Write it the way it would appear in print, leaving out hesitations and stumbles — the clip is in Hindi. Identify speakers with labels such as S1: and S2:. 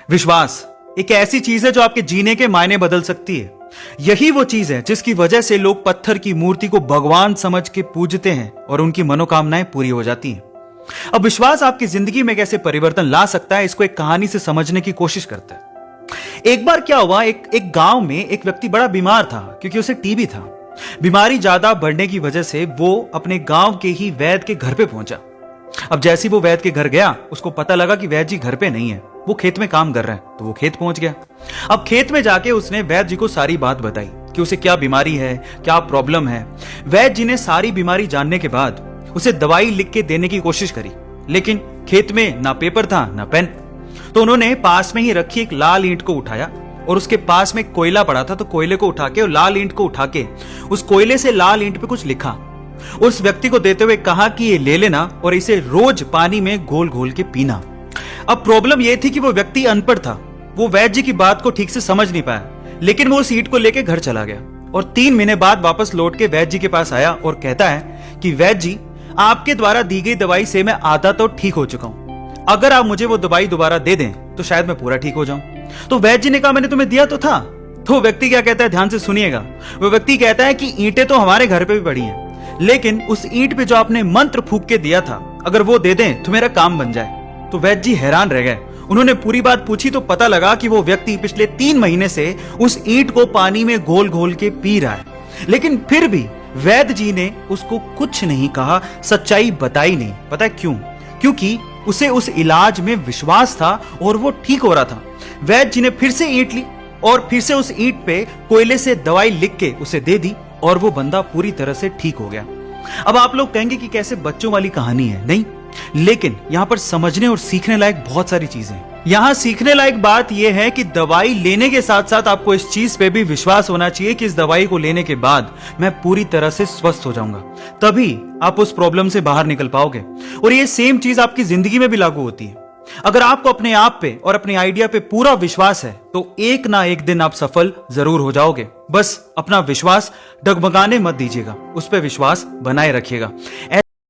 S1: विश्वास एक ऐसी चीज है जो आपके जीने के मायने बदल सकती है। यही वो चीज है जिसकी वजह से लोग पत्थर की मूर्ति को भगवान समझ के पूजते हैं और उनकी मनोकामनाएं पूरी हो जाती हैं। अब विश्वास आपकी जिंदगी में कैसे परिवर्तन ला सकता है, इसको एक कहानी से समझने की कोशिश करते हैं। एक बार क्या हुआ, एक गांव में एक व्यक्ति बड़ा बीमार था क्योंकि उसे टीबी था। बीमारी ज्यादा बढ़ने की वजह से वो अपने गांव के ही वैद्य के घर पे पहुंचा। अब जैसे ही वो वैद्य के घर गया, उसको पता लगा कि वैद्य जी घर पे नहीं है, वो खेत में काम कर रहे हैं। तो वो खेत पहुंच गया। अब खेत में जाके उसने वैद्य जी को सारी बात बताई कि उसे क्या बीमारी है, क्या प्रॉब्लम है। वैद्य जी ने सारी बीमारी जानने के बाद उसे दवाई लिख के देने की कोशिश करी, लेकिन खेत में ना पेपर था ना पेन। तो उन्होंने पास में ही रखी एक लाल ईंट को उठाया और उसके पास में कोयला पड़ा था, तो कोयले को उठा के और लाल ईंट को उठा के उस कोयले से लाल ईंट पे कुछ लिखा। उस व्यक्ति को देते हुए कहा कि ये ले लेना और इसे रोज पानी में घोल घोल के पीना। अब प्रॉब्लम यह थी कि वो व्यक्ति अनपढ़ था, वो वैद्य जी की बात को ठीक से समझ नहीं पाया, लेकिन वो उस ईंट को लेके घर चला गया और 3 महीने बाद वापस लौट के वैद्य जी के पास आया और कहता है कि वैद्य जी, आपके द्वारा दी गई दवाई से मैं आधा तो ठीक हो चुका हूं। अगर आप मुझे वो दवाई दोबारा दे दें तो शायद मैं पूरा ठीक हो जाऊं। तो वैद्य जी ने कहा, मैंने तुम्हें दिया तो था। तो व्यक्ति क्या कहता है, ध्यान से सुनिएगा। वो व्यक्ति कहता है कि ईंटें तो हमारे घर पे भी पड़ी हैं, लेकिन उस ईंट पे जो आपने मंत्र फूंक के दिया था, अगर वो दे दें तो मेरा काम बन जाए। तो वैद्य जी हैरान रह गए। उन्होंने पूरी बात पूछी तो पता लगा कि वो व्यक्ति पिछले 3 महीने से उस ईंट को पानी में घोल घोल के पी रहा है, लेकिन फिर भी वैद्य जी ने उसको कुछ नहीं कहा, सच्चाई बताई नहीं। पता है क्यों? क्योंकि उसे उस इलाज में विश्वास था और वो ठीक हो रहा था। वैद्य जी ने फिर से ईंट ली और फिर से उस ईंट पे कोयले से दवाई लिख के उसे दे दी और वो बंदा पूरी तरह से ठीक हो गया। अब आप लोग कहेंगे कि कैसे बच्चों वाली कहानी है, नहीं, लेकिन यहां पर समझने और सीखने लायक बहुत सारी चीजें हैं। यहां सीखने लायक बात यह है कि दवाई लेने के साथ साथ आपको इस चीज पे भी विश्वास होना चाहिए कि इस दवाई को लेने के बाद मैं पूरी तरह से स्वस्थ हो जाऊंगा, तभी आप उस प्रॉब्लम से बाहर निकल पाओगे। और ये सेम चीज आपकी जिंदगी में भी लागू होती है। अगर आपको अपने आप पे और अपने आइडिया पे पूरा विश्वास है तो एक ना एक दिन आप सफल जरूर हो जाओगे। बस अपना विश्वास डगमगाने मत दीजिएगा, उस पर विश्वास बनाए रखिएगा।